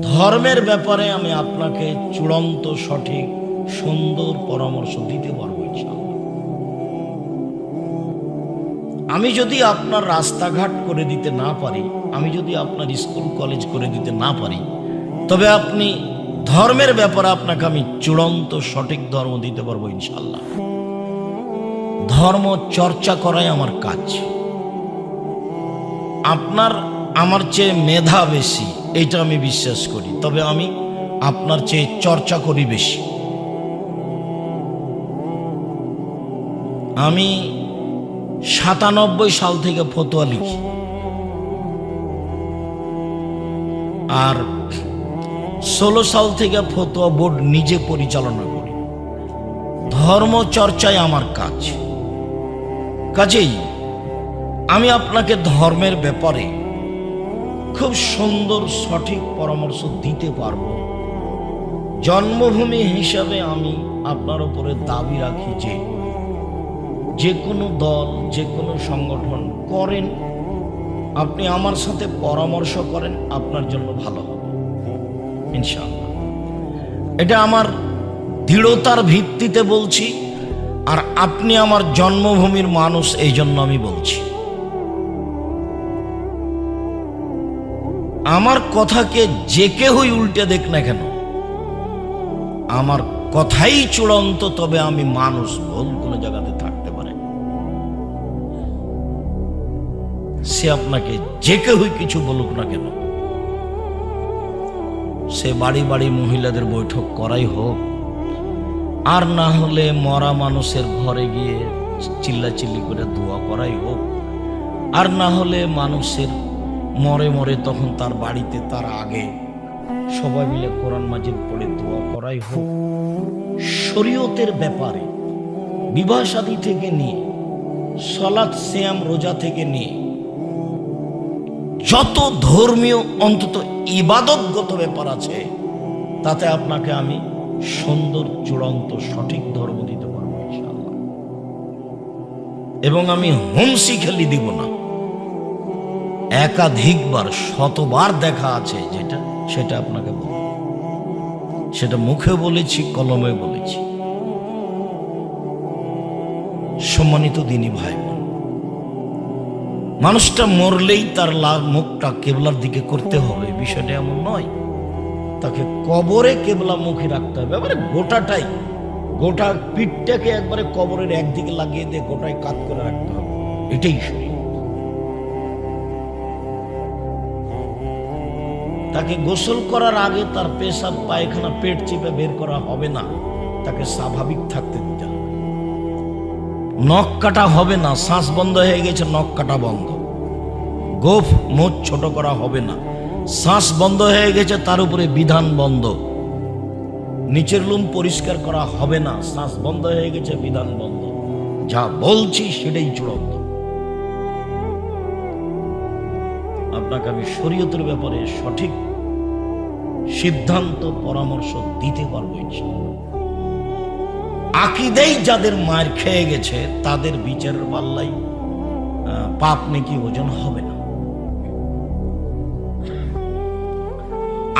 ধর্মের ব্যাপারে আমি আপনাকে চূড়ান্ত সঠিক সুন্দর পরামর্শ দিতে পারবো ইনশাআল্লাহ। আমি যদি আপনার রাস্তাঘাট করে দিতে না পারি, আমি যদি আপনার স্কুল কলেজ করে দিতে না পারি, তবে আপনি ধর্মের ব্যাপারে আপনাকে আমি চূড়ান্ত সঠিক ধর্ম দিতে পারবো ইনশাআল্লাহ। ধর্ম চর্চা করাই আমার কাজ। আপনার আমার চেয়ে মেধা বেশি এটা আমি বিশ্বাস করি, তবে আমি আপনার চেয়ে চর্চা করি বেশি। আমি 97 সাল থেকে ফতোয়া লিখি, আর 16 সাল থেকে ফতোয়া বোর্ড নিজে পরিচালনা করি। ধর্ম চর্চায় আমার কাজ। কাজেই আমি আপনাকে ধর্মের ব্যাপারে খুব সুন্দর সঠিক পরামর্শ দিতে পারবো। জন্মভূমি হিসাবে আমি আপনার উপরে দাবি রাখি যে কোনো দল, যে কোনো সংগঠন করেন, আপনি আমার সাথে পরামর্শ করেন, আপনার জন্য ভালো হবে ইনশাআল্লাহ। এটা আমার দৃঢ়তার ভিত্তিতে বলছি, আর আপনি আমার জন্মভূমির মানুষ, এই জন্য আমি বলছি। আমার কথাকে যে কেউই উল্টে দেখ না কেন, আমার কথাই চূড়ান্ত, তবে আমি মানুষ, ভুল কোনো জায়গাতে থাকতে পারে। সে আপনাকে যে কেউই কিছু বলুক না কেন, সে বাড়ি বাড়ি মহিলাদের বৈঠক করাই হোক, আর না হলে মরা মানুষের ঘরে গিয়ে চিল্লাচিল্লি করে দোয়া করাই হোক, আর না হলে মানুষের মরে মরে তখন তার বাড়িতে তার আগে সবাই মিলে কোরআন মাজিদ পড়ে দোয়া করাই হোক, শরীয়তের ব্যাপারে বিবাহ শাদী থেকে নিয়ে সালাত সিয়াম রোজা থেকে নিয়ে যত ধর্মীয় অন্তত ইবাদতগত ব্যাপার আছে, তাতে আপনাকে আমি সুন্দর চূড়ান্ত সঠিক ধর্ম দিতে পারবো ইনশাআল্লাহ। এবং আমি হুমসি খেলি দিব না। একাধিকবার শতবার দেখা আছে যেটা, সেটা আপনাকে বলবো। সেটা মুখে বলেছি, কলমে বলেছি। সম্মানিত দিনী ভাই, মানুষটা মরলেই তার মুখটা কেবলার দিকে করতে হবে, বিষয়টা এমন নয়। তাকে কবরে কেবলা মুখে রাখতে হবে, এবারে গোটাটাই, গোটা পিঠটাকে একবারে কবরের একদিকে লাগিয়ে দিয়ে গোটাই কাত করে রাখতে হবে, এটাই শরীয়ত। তাকে গোসল করার আগে তার পেশাব পায়খানা পেট চিপে বের করা হবে না, তাকে স্বাভাবিক থাকতে দিতে হবে। নখ কাটা হবে না, শ্বাস বন্ধ হয়ে গেছে, নখ কাটা বন্ধ। গোফ মুখ ছোট করা হবে না, শ্বাস বন্ধ হয়ে গেছে, তার উপরে বিধান বন্ধ। নিচের লুম পরিষ্কার করা হবে না, শ্বাস বন্ধ হয়ে গেছে, বিধান বন্ধ। যা বলছি সেটাই চূড়ান্ত। আপনাকে আমি শরীয়তের ব্যাপারে সঠিক সিদ্ধান্ত পরামর্শ দিতে পারবো ইনশাআল্লাহ। আকীদাই যাদের মার খেয়ে গেছে, তাদের বিচারের পাল্লাই পাপ নেকি ওজন হবে না।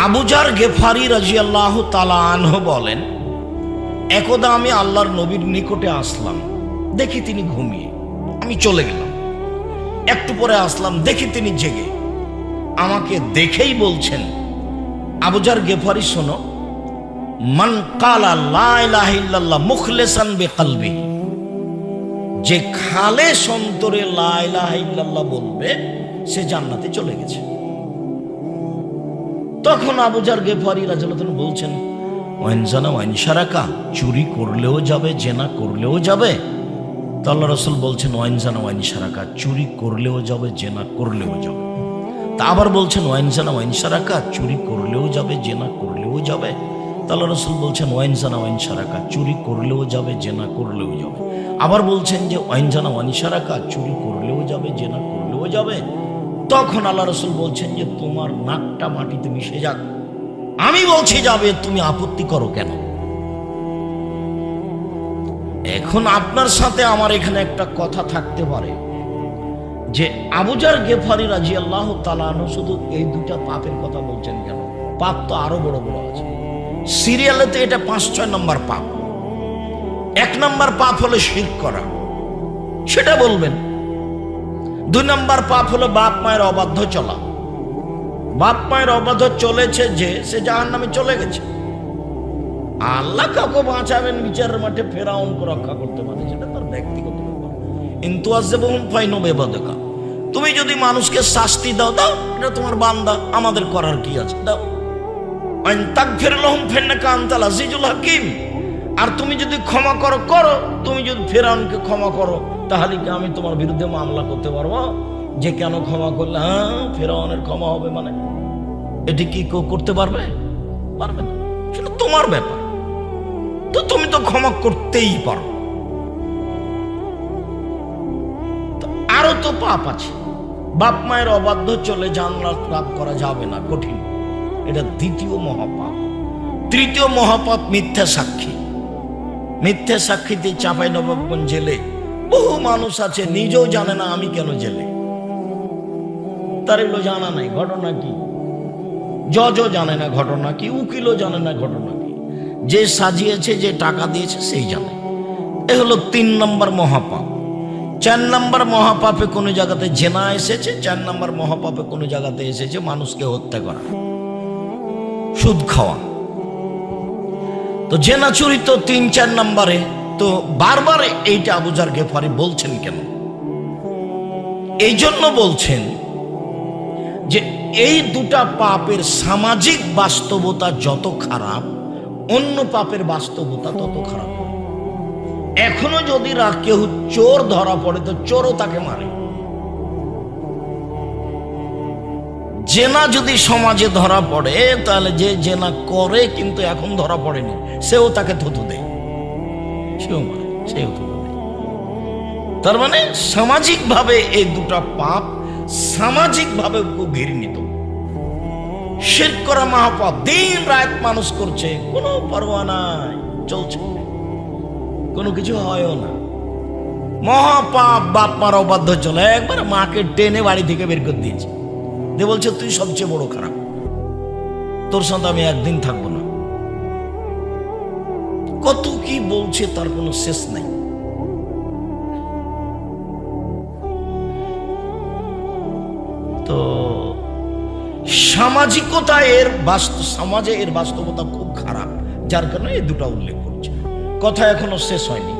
আবু যার গেফারি রাদিয়াল্লাহু তাআলা আনহু বলেন, একদা আমি আল্লাহর নবীর নিকটে আসলাম, দেখি তিনি ঘুমিয়ে, আমি চলে গেলাম। একটু পরে আসলাম, দেখি তিনি জেগে। আমাকে দেখেই বলছেন, আবু যার গেফারি শোনো, মান কালা লা ইলাহা ইল্লাল্লাহ মুখলিসান বিকলবিহি, যে খালেস অন্তরে লা ইলাহা ইল্লাল্লাহ বলবে, সে জান্নাতে চলে গেছে। তখন আবু যার গেফারি রাদিয়াল্লাহু আনহু বলছেন, ওয়াইন জানা ওয়াইন শারাকা, চুরি করলেও যাবে, জেনা করলেও যাবে? তো আল্লাহ রাসূল বলছেন, ওয়াইন জানা ওয়াইন শারাকা, চুরি করলেও যাবে, জেনা করলেও যাবে। তা আবার বলছেন, ওয়াইন জানা ওয়াইন শারাকা, চুরি করলেও যাবে, জেনা করলেও যাবে। তা আল্লাহ রাসূল বলছেন, ওয়াইন জানা ওয়াইন শারাকা, চুরি করলেও যাবে, জেনা করলেও যাবে। আবার বলছেন যে ওয়াইন জানা ওয়াইন শারাকা, চুরি করলেও যাবে, জেনা করলেও যাবে। তখন আল্লাহ রাসূল বলছেন যে তোমার নাকটা মাটিতে মিশে যাক, আমি বলছি যাবে, তুমি আপত্তি করো কেন? এখন আপনার সাথে আমার এখানে একটা কথা থাকতে পারে যে আবু যার গেফারি রাদিয়াল্লাহু তাআলা আনহু শুধু এই দুটা পাপের কথা বলছেন কেন? পাপ তো আরো বড় বড় আছে। সিরিয়ালেতে এটা 5-6 নম্বর পাপ। 1 নম্বর পাপ হলো শিরক করা, সেটা বলবেন। 2 নম্বর পাপ হলো বাপ মায়ের অবাধ্য চলা। বাপ মায়ের অবাধ্য চলেছে যে সে জাহান্নামে চলে গেছে। আল্লাহ কাউকে বাঁচাবেন বিচারের মাঠে, ফেরাউনকে রক্ষা করতে পারে, সেটা তার ব্যক্তিগত ব্যাপার। কিন্তু তুমি যদি মানুষকে শাস্তি দাও, দাও, এটা তোমার বান্দা, আমাদের করার কি আছে, দাও। আর তুমি যদি ক্ষমা করো, করো। তুমি যদি ফেরাউনকে ক্ষমা করো, তাহলে কি আমি তোমার বিরুদ্ধে মামলা করতে পারবো যে কেন ক্ষমা করলে ফেরাউনের ক্ষমা হবে? মানে এটি কি কেউ করতে পারবে? পারবে না, সেটা তোমার ব্যাপার। তো তুমি তো ক্ষমা করতেই পারো। আরো তো পাপ আছে। বাপ মায়ের অবাধ্য চলে জান্নাত লাভ করা যাবে না, কঠিন। এটা 2য় মহাপাপ। 3য় মহাপাপ মিথ্যা সাক্ষী। মিথ্যা সাক্ষীতে চাঁপাইনবাবগঞ্জ জেলে বহু মানুষ আছে, নিজেও জানে না আমি কেন জেলে। তার এগুলো জানা নাই ঘটনা কি, জজও জানে না ঘটনা কি, উকিলও জানে না ঘটনা কি। যে সাজিয়েছে, যে টাকা দিয়েছে, সেই জানে। এ হলো 3 নম্বর মহাপাপ। 4 নম্বর মহাপাপে কোনো জায়গাতে জেনা এসেছে। 4 নম্বর মহাপাপে কোনো জায়গাতে এসেছে মানুষকে হত্যা করা, সুদ খাওয়া। তো জেনা চুরি তো 3-4 নম্বরে। তো বারবার এইটা আবু যার গেফারি বলছেন কেন? এই জন্য বলছেন যে এই 2টা পাপের সামাজিক বাস্তবতা যত খারাপ, অন্য পাপের বাস্তবতা তত খারাপ। এখনো যদি কেউ চোর ধরা পড়ে, তো চোরও তাকে মারে। জেনা যদি সমাজে ধরা পড়ে, তাহলে যে জেনা করে কিন্তু এখন ধরা পড়েনি, সেও তাকে থুতু দেয়, সেও মারে, সেও থুতু দেয়। তার মানে সামাজিক ভাবে এই 2টা পাপ সামাজিক ভাবে খুব ঘৃণিত। শিরক করা মহাপাপ, দিন রাত মানুষ করছে, কোনো পরোয়া নাই, চলছে, কোনো কিছু হয়ও না। মহাপাপ বাপ মার অবাধ্য চলে, একবার মাকে টেনে বাড়ি থেকে বের করে দিয়েছে, দিয়ে বলছে তুই সবচেয়ে বড় খারাপ, তোর সাথে আমি একদিন থাকবো না। কত কি বলছে, তার কোনো শেষ নাই। তো সামাজিকতা সমাজে এর বাস্তবতা খুব খারাপ, যার কারণে এই 2টা উল্লেখ করছে। কথা এখনো শেষ হয়নি।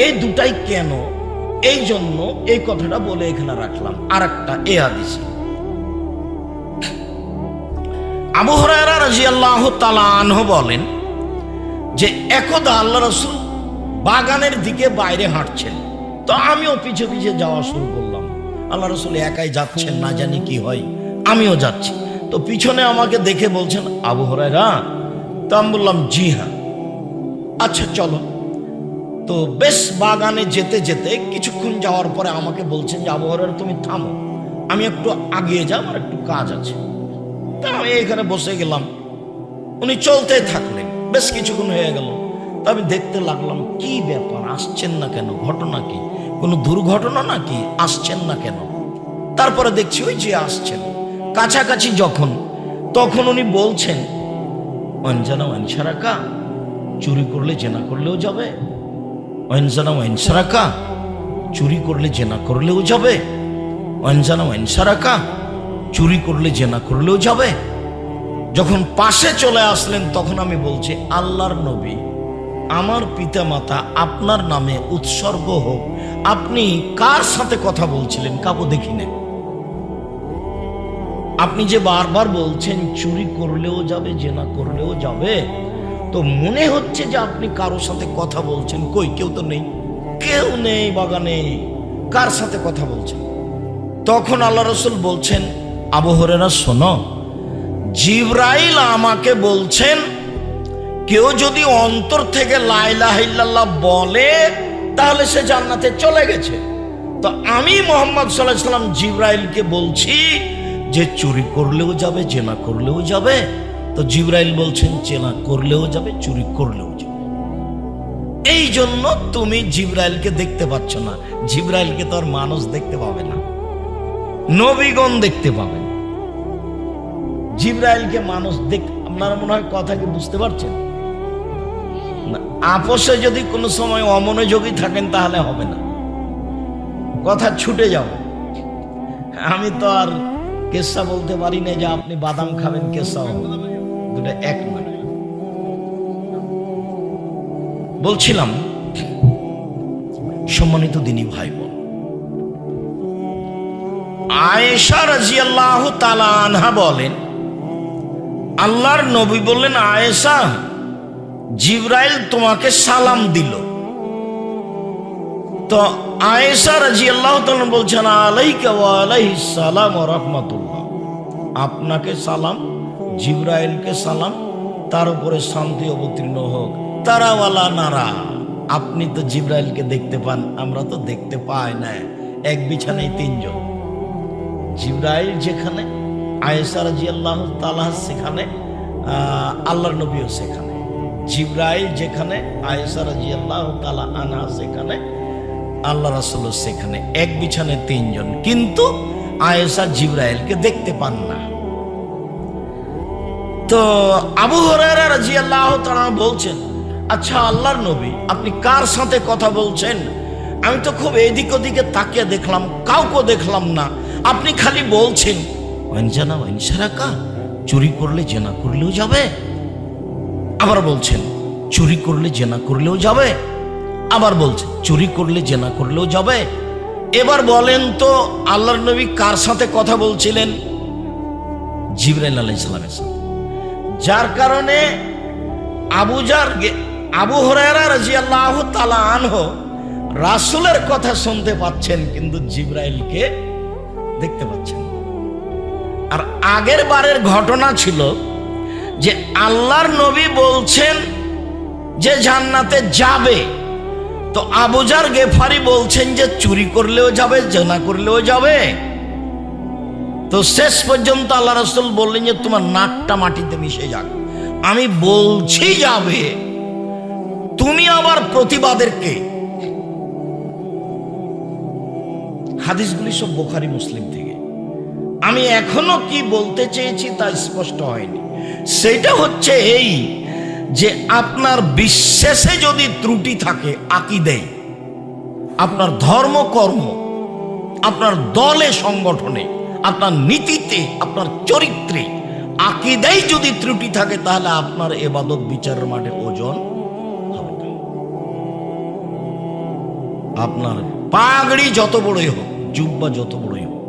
এই 2টাই কেন, এই জন্য এই কথাটা বলে এখানে রাখলাম। আর একটা এ হাদিসে আবু হুরায়রা রাদিয়াল্লাহু তাআলা আনহু বলেন যে একদা আল্লাহ রাসূল বাগানের দিকে বাইরে হাঁটছেন। তো আমিও পিছে পিছে যাওয়া শুরু করলাম। আল্লাহ রাসূল একাই যাচ্ছেন, না জানি কি হয়, আমিও যাচ্ছি। তো পিছনে আমাকে দেখে বলছেন, আবু হুরায়রা। তো আমি বললাম, জি হ্যাঁ। আচ্ছা চলো। তো বেশ বাগানে যেতে যেতে কিছুক্ষণ যাওয়ার পরে আমাকে বলছেন যে আবু হুরায়রা তুমি থামো, আমি একটু আগিয়ে যাই, আমার একটু কাজ আছে। তা আমি এখানে বসে গেলাম। উনি চলতে থাকলেন, বেশ কিছুক্ষণ হয়ে গেল। তা আমি দেখতে লাগলাম কি ব্যাপার, আসছেন না কেন, ঘটনা কি, কোনো দুর্ঘটনা নাকি, আসছেন না কেন? তারপরে দেখছি ওই যে আসছেন, কাছাকাছি যখন, তখন উনি বলছেন, অঞ্জানা ওয়ানসারাকা, চুরি করলে জেনা করলেও যাবে। অঞ্জানা ওয়ানসারাকা, চুরি করলে জেনা করলেও যাবে। অঞ্জানা ওয়ানসারাকা, চুরি করলে জেনা করলেও যাবে। যখন পাশে চলে আসলেন তখন আমি বলছি, আল্লাহর নবী, আমার পিতা মাতা আপনার নামে উৎসর্গ হোক, আপনি কার সাথে কথা বলছিলেন? কাউকে দেখি না। আপনি যে বারবার বলছেন চুরি করলেও যাবে, জেনা করলেও যাবে, তো মনে হচ্ছে যে আপনি কারোর সাথে কথা বলছেন। কই, কেউ তো নেই, কেউ নেই বাগানে, কার সাথে কথা বলছেন? তখন আল্লাহ রাসূল বলছেন, আবু হুরায়রা শোনো, জিবরাইল আমাকে বলছেন কেউ যদি অন্তর থেকে লা ইলাহা ইল্লাল্লাহ বলে তাহলে সে জান্নাতে চলে গেছে। তো আমি মুহাম্মদ সাল্লাল্লাহু আলাইহি ওয়াসাল্লাম জিবরাইলকে বলছি যে চুরি করলেও যাবে, জেনা করলেও যাবে। তো জিবরাইল বলছেন জেনা করলেও যাবে, চুরি করলেও যাবে। এই জন্য তুমি জিবরাইলকে দেখতে পাচ্ছ না। জিবরাইলকে তো আর মানুষ দেখতে পাবে না, নবীগণ দেখতে পাবেন। জিবরাইলকে মানুষ আপনারা মনে হয় কথা কি বুঝতে পারছেন না? আপোষে যদি কোনো সময় অমনোযোগী থাকেন তাহলে হবে না, কথা ছুটে যাবে। আমি তো আর কেসা বলতে পারি না যে আপনি বাদাম খাবেন কেসা হবে, দুটো এক নয়। বলছিলাম সম্মানিত দিনী ভাই বোন, আয়েশা রাদিয়াল্লাহু তাআলা আনহা বলেন, আল্লাহর নবী বললেন, আয়েশা, জিবরাইল তোমাকে সালাম দিল। তো আয়েশা রাদিয়াল্লাহু তাআলা বলছেন, আলাইকা ওয়া আলাইহিস সালাম ওয়া রাহমাতুল্লাহ, আপনাকে সালাম, জিবরাইলকে সালাম, তার উপরে শান্তি অবতীর্ণ হোক। তারাওয়ালা নারা, আপনি তো জিবরাইলকে দেখতে পান, আমরা তো দেখতে পাই না। এক বিছানায় তিনজন, জিবরাইল যেখানে, আয়েশা রাদিয়াল্লাহু তাআলা সেখানে, আল্লাহর নবীও সেখানে। জিবরাইল যেখানে, আয়েশা রাদিয়াল্লাহু তাআলা আনহা সেখানে, আল্লাহ রাসূল সেখানে, এক বিছানায় তিনজন। কিন্তু আয়েশা জিবরাইলকে দেখতে পান না। তো আবু হুরায়রা রাদিয়াল্লাহু তাআলা বলছেন, আচ্ছা আল্লাহর নবী, আপনি কার সাথে কথা বলছেন? আমি তো খুব এদিক ওদিকে তাকিয়ে দেখলাম, কাউকে দেখলাম না, আপনি খালি বলছেন ওয়ানজানা ওয়ানসারাকা, চুরি করলে জেনা করলেও যাবে। আবার বলছেন চুরি করলে জেনা করলেও যাবে। আবার বলছেন চুরি করলে জেনা করলেও যাবে। এবার বলেন তো আল্লাহর নবী কার সাথে কথা বলছিলেন? জিবরাইল আলাইহিস সালামের সাথে। যার কারণে আবু হুরায়রা রাদিয়াল্লাহু তাআলা আনহু রাসূলের কথা শুনতে পাচ্ছেন, কিন্তু জিবরাইলকে দেখতে পাচ্ছেন। আর আগের বারের ঘটনা ছিল যে আল্লাহর নবী বলছেন যে জান্নাতে যাবে, তো আবু যার গেফারি বলছেন যে চুরি করলেও যাবে, জেনা করলেও যাবে। তো শেষ পর্যন্ত আল্লাহ রাসূল বললেন যে তোমার নাকটা মাটিতে মিশে যাক, আমি বলছি যাবে, তুমি আবার প্রতিবাদের কে? হাদিসগুলি সব বুখারী মুসলিম থেকে। আমি এখনো কি বলতে চেয়েছি তা স্পষ্ট হয়নি। সেটা হচ্ছে এই যে আপনার বিশ্বাসে যদি ত্রুটি থাকে, আকীদায়, আপনার ধর্মকর্ম, আপনার দলে সংগঠনে, আপনার নীতিতে, আপনার চরিত্রে, আকীদায় যদি ত্রুটি থাকে, তাহলে আপনার ইবাদত বিচারের মাঠে ওজন হবে না। আপনার পাগড়ি যত বড়ই হোক, জুব্বা যত বড়ই হোক,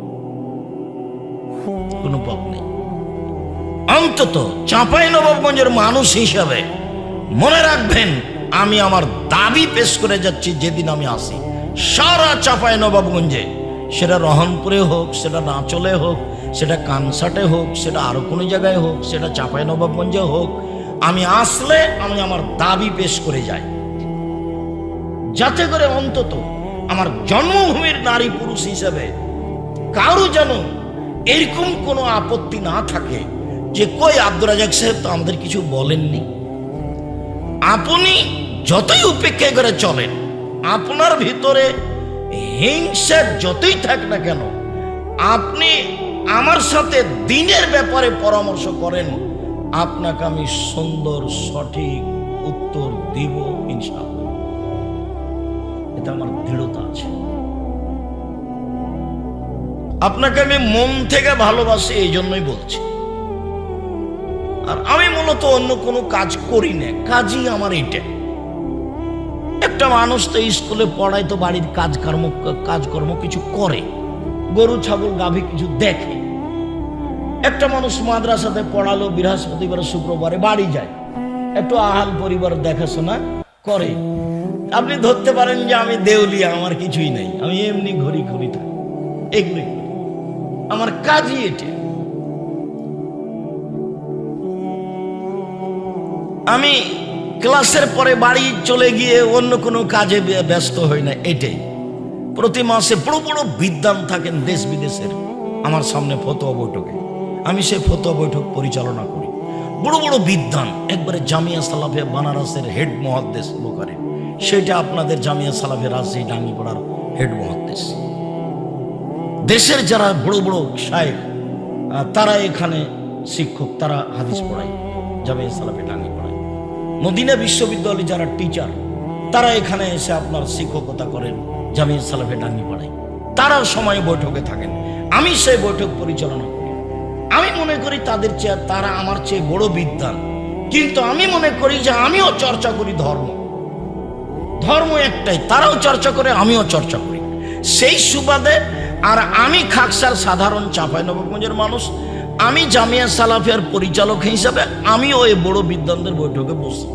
কোনো পথ নেই। অন্তত চাঁপাইনবাবগঞ্জের মানুষ হিসাবে মনে রাখবেন, আমি আমার দাবি পেশ করে যাচ্ছি, যেদিন আমি আসি সারা চাঁপাইনবাবগঞ্জে, সেটা রহনপুরে হোক, সেটা নাচলে হোক, সেটা কানসাটে হোক, সেটা আরো কোনো জায়গায় হোক, সেটা চাঁপাইনবাবগঞ্জে হোক, আমি আসলে আমি আমার দাবি পেশ করে যাই, যাতে করে অন্তত আমার জন্মভূমির নারী পুরুষ হিসেবে কারো যেন এরকম কোনো আপত্তি না থাকে যে কই আব্দুর রাজ্জাক সাহেব তো আমাদের কিছু বলেননি। আপনি যতই উপেক্ষা করে চলেন, আপনার ভিতরে হিংসা যতই থাক না কেন, আপনি আমার সাথে দিনের ব্যাপারে পরামর্শ করেন, আপনাকে আমি সুন্দর সঠিক উত্তর দিব ইনশাআল্লাহ। এটা আমার দৃঢ়তা আছে। আপনাকে আমি মন থেকে ভালোবাসি, এই জন্যই বলছি। আর আমি মূলত অন্য কোনো কাজ করি না, কাজই আমার এইটা। একটা মানুষ তো স্কুলে পড়ায়, তো বাড়ির কাজকর্ম কিছু করে, গরু ছাগল গাভী কিছু দেখে। একটা মানুষ মাদ্রাসাতে পড়ালো, বৃহস্পতিবার শুক্রবারে বাড়ি যায়, একটু আহাল পরিবার দেখাশোনা করে। আপনি ধরতে পারেন যে আমি দেউলিয়া, আমার কিছুই নেই, আমি এমনি ঘুরি ঘুরি থাকি, এগুলোই আমার কাজই এটা। আমি ক্লাসের পরে বাড়ি চলে গিয়ে অন্য কোনো কাজে ব্যস্ত হই না, এটাই। প্রতি মাসে বড় বড় বিদ্বান থাকেন দেশ বিদেশের আমার সামনে ফতোয়া বৈঠকে, আমি সেই ফতোয়া বৈঠক পরিচালনা করি। বড় বড় বিদ্বান, একবারে জামিয়া সালাফিয়া বানারসের হেড মুহাদ্দিস বুখারী, সেটা আপনাদের জামিয়া সালাফিয়া রাজশাহী ডাঙ্গিপাড়ার হেড মুহাদ্দিস। দেশের যারা বড় বড় শায়েখ তারা এখানে শিক্ষক, তারা হাদিস পড়ায়, জামিয়া সালাফিয়া টাঙ্গি পড়ায়। মদিনা বিশ্ববিদ্যালয়ে যারা টিচার, তারা এখানে এসে আপনার শিক্ষকতা করেন, জামিয়া সালাফিয়া টাঙ্গি পড়ায়। তারা সময় বৈঠকে থাকেন, আমি সেই বৈঠক পরিচালনা করি। আমি মনে করি তাদের চেয়ে, তারা আমার চেয়ে বড় বিদ্বান, কিন্তু আমি মনে করি যে আমিও চর্চা করি ধর্ম। ধর্ম একটাই, তারাও চর্চা করে, আমিও চর্চা করি। সেই সুবাদে আর আমি খাকসার সাধারণ চাঁপাইনবাবগঞ্জের মানুষ, আমি জামিয়া সালাফিয়ার পরিচালক হিসাবে আমিও এই বড় বিদ্বানদের বৈঠকে বসি।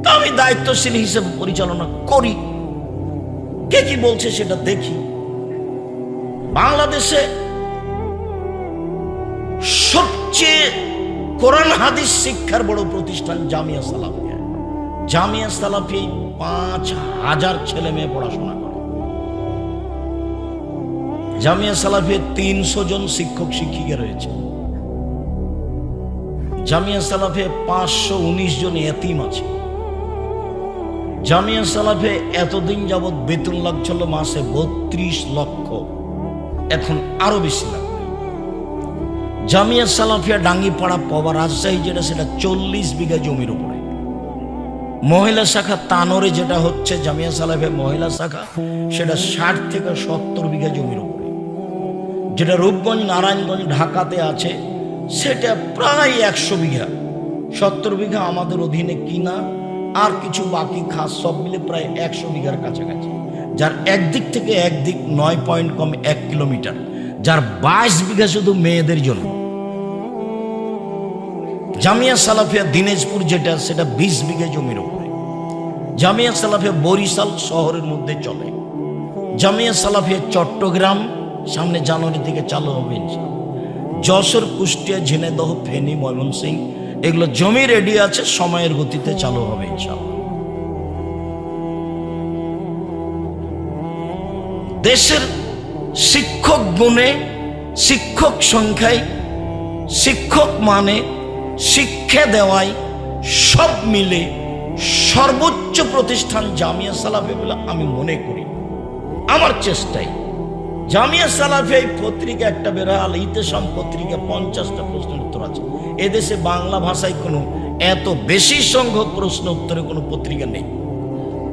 তা আমি দায়িত্বশীল হিসেবে পরিচালনা করি। কে কি বলছে সেটা দেখি। বাংলাদেশে সবচেয়ে কোরআন হাদিস শিক্ষার বড় প্রতিষ্ঠান জামিয়া সালাফিয়া। জামিয়া সালাফিয়া 5,000 ছেলে মেয়ে পড়াশোনা করে। জামিয়া সালাফিয়া 300 জন শিক্ষক শিক্ষিকা রয়েছে। জামিয়া সালাফিয়া 519 জন এতিম আছে। জামিয়া সালাফিয়া এতদিন যাবৎ বেতন লাগছিল মাসে 32 লক্ষ, এখন আরো বেশি লাগবে। জামিয়া সালাফিয়া ডাঙ্গিপাড়া পবা রাজশাহী যেটা, সেটা 40 বিঘা জমির উপরে। মহিলা শাখা তানোরে যেটা হচ্ছে জামিয়া সালাফিয়া মহিলা শাখা, সেটা 60 থেকে 70 বিঘা জমির উপরে। যেটা রূপগঞ্জ নারায়ণগঞ্জ ঢাকাতে আছে, সেটা প্রায় 100 বিঘা। 70 বিঘা আমাদের অধীনে কিনা, আর কিছু বাকি খাস সব মিলে প্রায় 100 বিঘার কাছাকাছি। যার একদিক থেকে একদিক 9 পয়েন্ট কম 1 কিলোমিটার, যার 22 বিঘা শুধু মেয়েদের জন্য। জামিয়া সালাফিয়া দিনাজপুর যেটা, সেটা 20 বিঘা জমির উপরে। জামিয়া সালাফিয়া বরিশাল শহরের মধ্যে চলে। জামিয়া সালাফিয়া চট্টগ্রাম সামনে জানুয়ারি থেকে চালু হবে ইনশাআল্লাহ। যশোর, কুষ্টিয়া, ঝিনাইদহ, ফেনী, ময়মনসিংহ এগুলো জমি রেডি আছে, সময়ের গতিতে চালু হবে ইনশাআল্লাহ। দেশের শিক্ষক গুণে, শিক্ষক সংখ্যায়, শিক্ষক মানে, শিক্ষা দেওয়ায় সব মিলে সর্বোচ্চ প্রতিষ্ঠান জামিয়া সালাফিয়া বলে আমি মনে করি। আমার চেষ্টায় জামিয়া সালাফিয়া পত্রিকা একটা বেরোয়, আল ইতিসাম পত্রিকা, 50টা প্রশ্নের উত্তর আছে। এদেশে বাংলা ভাষায় কোনো এত বেশি সংখ্যক প্রশ্ন উত্তরে কোনো পত্রিকা নেই।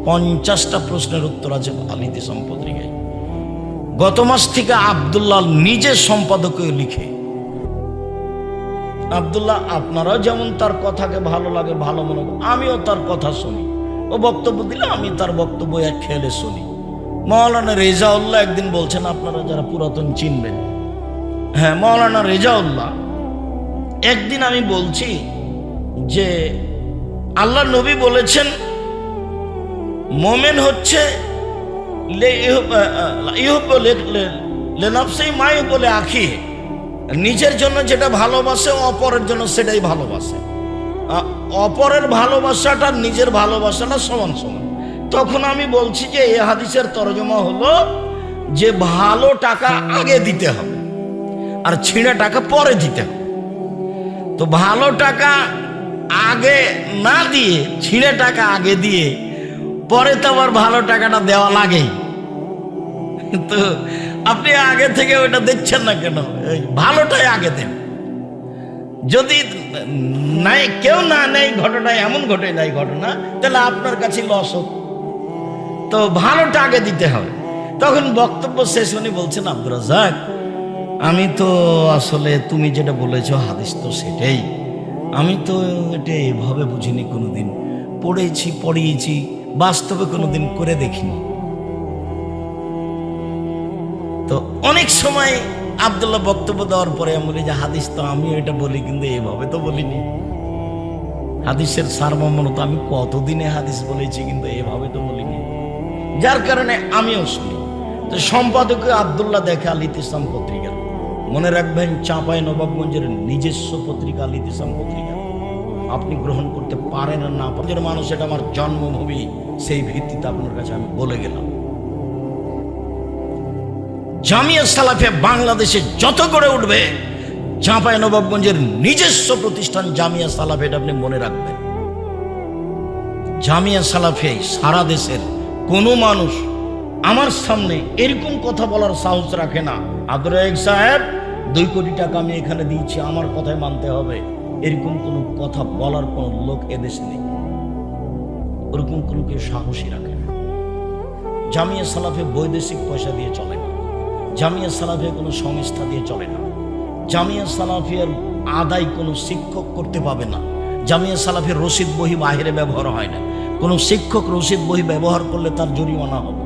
50টা প্রশ্নের উত্তর আছে আল ইতিসাম পত্রিকায়। গত মাস থেকে আব্দুল্লাহ নিজে সম্পাদকীয় লিখে। আব্দুল্লাহ, আপনারাও যেমন তার কথাকে ভালো লাগে, ভালো মনে করেন, আমিও তার কথা শুনি। ও বক্তব্য দিলে আমি তার বক্তব্য এক খেলে শুনি। মৌলানা রেজাউল্লাহ একদিন বলছেন, আপনারা যারা পুরাতন চিনবেন, হ্যাঁ, মৌলানা রেজাউল্লাহ একদিন আমি বলছি যে আল্লাহ নবী বলেছেন মোমেন হচ্ছে বলে আখি, নিজের জন্য যেটা ভালোবাসে অপরের জন্য সেটাই ভালোবাসে। অপরের ভালোবাসাটা নিজের ভালোবাসাটা সমান সমান। তখন আমি বলছি যে এই হাদিসের তরজমা হলো যে ভালো টাকা আগে দিতে হবে আর ছিঁড়া টাকা পরে দিতে হবে। তো ভালো টাকা আগে না দিয়ে ছিঁড়ে টাকা আগে দিয়ে পরে তো আবার ভালো টাকাটা দেওয়া লাগেই। তো আপনি আগে থেকে ওইটা দেখছেন না কেন? ভালোটাই আগে দেন। যদি নাই, কেউ না নেই, ঘটনা এমন ঘটে নাই ঘটনা, তাহলে আপনার কাছে লস হোক। তো ভালোটা আগে দিতে হবে। তখন বক্তব্য শেষ উনি বলছেন, আব্দুর রাজ্জাক, আমি তো আসলে তুমি যেটা বলেছো হাদিস তো সেটাই, আমি তো এটা এভাবে বুঝিনি কোনোদিন, পড়েছি পড়িয়েছি, বাস্তবে কোনোদিন করে দেখিনি। তো অনেক সময় আব্দুল্লাহ বক্তব্য দেওয়ার পরে আমি বলি যে হাদিস তো আমিও এটা বলি, কিন্তু এভাবে তো বলিনি। হাদিসের সারমর্ম তো আমি কতদিনে হাদিস বলেছি, কিন্তু এভাবে তো বলিনি। যার কারণে আমিও শুনি। তো সম্পাদক আব্দুল্লাহ দেখে আল ইতিসাম পত্রিকা, মনে রাখবেন চাঁপাইনবাবগঞ্জের নিজস্ব পত্রিকা আল ইতিসাম পত্রিকা। আপনি গ্রহণ করতে পারেন আর না পারেন, মানুষ, এটা আমার জন্মভূমি, সেই ভিত্তিতে আপনার কাছে আমি বলে গেলাম। জামিয়া সালাফিয়া বাংলাদেশে যত গড়ে উঠবে, চাঁপাইনবাবগঞ্জের নিজস্ব প্রতিষ্ঠান জামিয়া সালাফিয়া, আপনি মনে রাখবেন। জামিয়া সালাফিয়ায় সারা দেশের কোনো মানুষ আমার সামনে এরকম কথা বলার সাহস রাখে না। আব্দুর রাজ্জাক সাহেব, 2 কোটি টাকা আমি এখানে দিয়েছি, আমার কথাই মানতে হবে, এরকম কোনো কথা বলার কোনো লোক এদেশে নেই। ওরকম কোনো কেউ সাহসী রাখে না। জামিয়া সালাফে বৈদেশিক পয়সা দিয়ে চলে না। জামিয়া সালাফে কোনো সংস্থা দিয়ে চলে না। জামিয়া সালাফের আদায় কোনো শিক্ষক করতে পাবে না। জামিয়া সালাফের রসিদ বহি বাহিরে ব্যবহার হয় না। কোনো শিক্ষক রসিদ বহি ব্যবহার করলে তার জরিমানা হবে।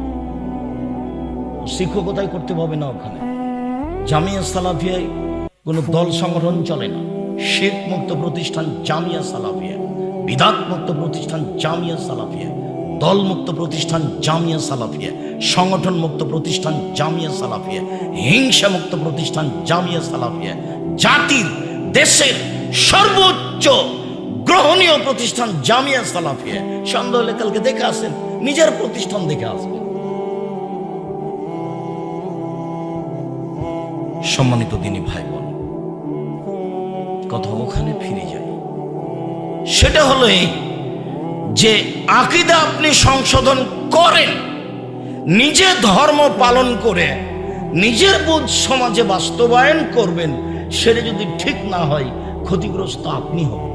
শিক্ষকতাই করতে পাবে না ওখানে। জামিয়া সালাফিয়া কোনো দল সংগঠন চলে না। শিরক মুক্ত প্রতিষ্ঠান জামিয়া সালাফিয়া, বিদআত মুক্ত প্রতিষ্ঠান জামিয়া সালাফিয়া, দল মুক্ত প্রতিষ্ঠান জামিয়া সালাফিয়া, সংগঠন মুক্ত প্রতিষ্ঠান জামিয়া সালাফিয়া, হিংসা মুক্ত প্রতিষ্ঠান জামিয়া সালাফিয়া, জাতির দেশের সর্বোচ্চ গ্রহণীয় প্রতিষ্ঠান জামিয়া সালাফিয়া। সন্দেহ হলে কালকে দেখে আসেন, নিজের প্রতিষ্ঠান দেখে আসবেন। সম্মানিত দিনী ভাই বোন, কথা ওখানে ফিরে যায়। সেটা হলো যে আকীদা আপনি সংশোধন করেন, নিজে ধর্ম পালন করে নিজের বোধ সমাজে বাস্তবায়ন করবেন। সেটা যদি ঠিক না হয়, ক্ষতিগ্রস্ত আপনি হবেন।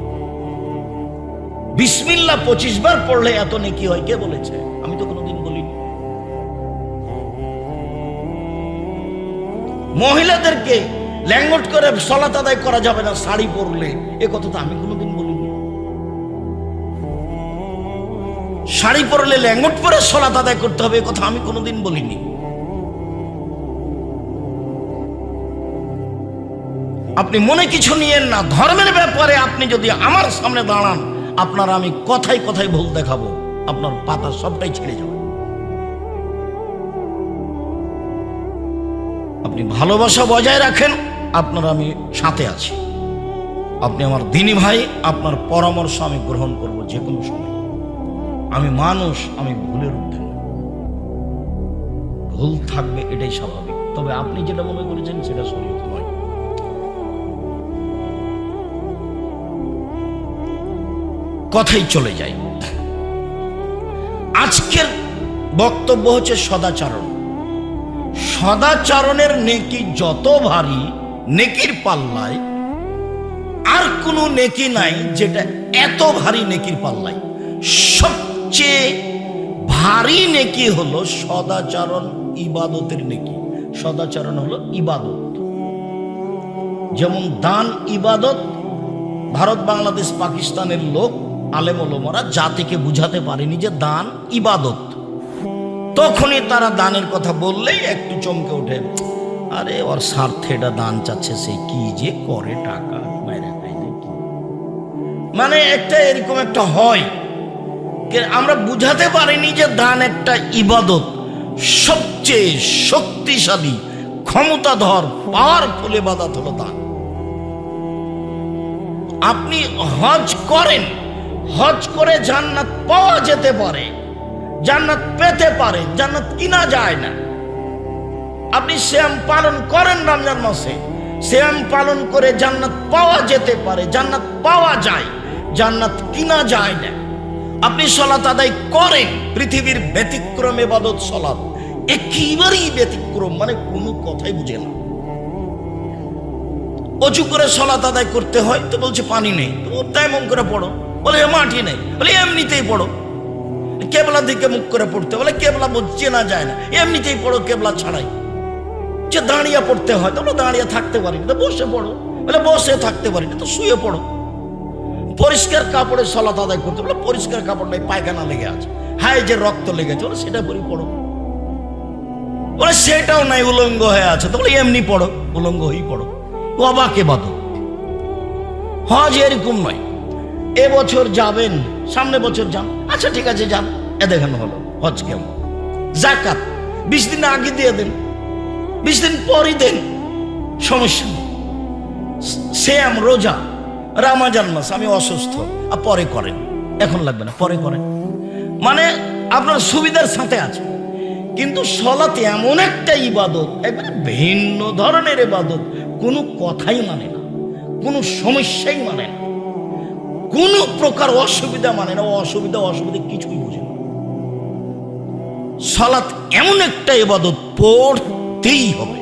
বিসমিল্লাহ 25 বার পড়লে এত নেকি হয়, কে বলেছে? আমি তো কোনোদিন বলিনি। মহিলাদেরকে ল্যাঙ্গট করে সালাত আদায় করা যাবে না শাড়ি পরলে, এ কথা তো আমি কোনোদিন বলিনি। শাড়ি পরলে ল্যাঙ্গট পরে সালাত আদায় করতে হবে, এ কথা আমি কোনোদিন বলিনি। আপনি মনে কিছু নিয়েন না। ধর্মের ব্যাপারে আপনি যদি আমার সামনে দাঁড়ান, আপনার আমি কথায় কথায় ভুল দেখাবো, আপনার পাতা সবটাই ছেড়ে যাবে। আপনি ভালোবাসা বজায় রাখেন, আপনার আমি সাথে আছি। আপনি আমার দিনী ভাই, আপনার পরামর্শ আমি গ্রহণ করব যে কোনো সময়। আমি মানুষ, আমি ভুলের ঊর্ধ্বে না। ভুল থাকবে, এটাই স্বাভাবিক। তবে আপনি যেটা মনে করেছেন সেটা শরীয়ত নয়। কথাই চলে যায়। আজকের বক্তব্য হচ্ছে সদাচরণ। সদাচরণের নেকি যত ভারী, নেকির পাল্লায় আর কোনো নেকি নাই যেটা এত ভারী নেকির পাল্লায়। সবচেয়ে ভারী নেকি হলো সদাচরণ, ইবাদতের নেকি। সদাচরণ হলো ইবাদত। যেমন দান ইবাদত। ভারত, বাংলাদেশ, পাকিস্তানের লোক আলেম ওলামারা জাতিকে বুঝাতে পারেনি যে দান ইবাদত। তখনই তারা দানের কথা বললেই একটু চমকে ওঠে, আরে ওর স্বার্থে এটা দান চাচ্ছে, সে কি যে করে, টাকা বাইরে খাইলে কি, মানে একটা এরকম একটা হয়। আমরা বুঝাতে পারিনি যে দান একটা ইবাদত। সবচেয়ে শক্তিশালী, ক্ষমতাধর, পাওয়ারফুল ইবাদত হলো দান। আপনি হজ করেন, হজ করে জান্নাত পাওয়া যেতে পারে, জান্নাত পেতে পারে, জান্নাত কিনা যায় না। আপনি সিয়াম পালন করেন রমজান মাসে, সিয়াম পালন করে জান্নাত পাওয়া যেতে পারে, জান্নাত পাওয়া যায়, জান্নাত কিনা যায় না। আপনি সালাত আদায় করেন, পৃথিবীর ব্যতিক্রম ইবাদত সালাত, একেবারেই ব্যতিক্রম, মানে কোনো কথাই বুঝে না। অজু করে সালাত আদায় করতে হয় তো বলছে পানি নেই, তো তাইমম করে পড়ো, বলে মাটি নেই, বলে এমনিতেই পড়ো। কেবলা দিকে মুখ করে পড়তে, বলে কেবলা চেনা যায় না, এমনিতেই পড়ো কেবলা ছাড়াই। যে দাঁড়িয়ে পড়তে হয়, তো দাঁড়িয়ে থাকতে পারি না, বসে পড়ো, বলে বসে থাকতে পারি না, তো শুয়ে পড়ো। পরিষ্কার কাপড়ে সালাত আদায় করতে, বলে পরিষ্কার কাপড় নাই, পায়খানা লেগে আছে, হায় যে রক্ত লেগেছে, বলে সেটা পরি পড়ো। বলে সেটাও নাই, উলঙ্গ হয়ে আছে, তো বলে এমনি পড়ো, উলঙ্গ হয়েই পড়ো। অবাক ইবাদত। হজ এরকম নয়, এবছর যাবেন, সামনে বছর যান, আচ্ছা ঠিক আছে যান, এ দেখানো হলো হজ কেমন। যাকাত 20 দিন আগে দিয়ে দেন, 20 দিন পরই দেন, সমস্যা নেই। সিয়াম রোজা, রমজান মাস আমি অসুস্থ, আর পরে করেন, এখন লাগবে না, পরে করেন, মানে আপনার সুবিধার সাথে আছে। কিন্তু সালাত এমন একটা ইবাদত, একবারে ভিন্ন ধরনের ইবাদত, কোনো কথাই মানে না, কোনো সমস্যাই মানে না, কোনো প্রকার অসুবিধা মানে না, অসুবিধা কিছুই বুঝে না। সালাত এমন একটা ইবাদত, পড়তেই হবে।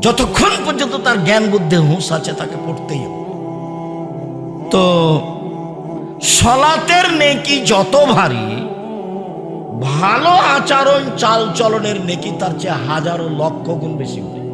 যতক্ষণ পর্যন্ত তার জ্ঞান বুদ্ধি হুঁশ আছে তাকে পড়তেই হবে। তো সলাতের নেকি যত ভারী, ভালো আচরণ চাল চলনের নেকি তার চেয়ে হাজারো লক্ষ গুণ বেশি হবে।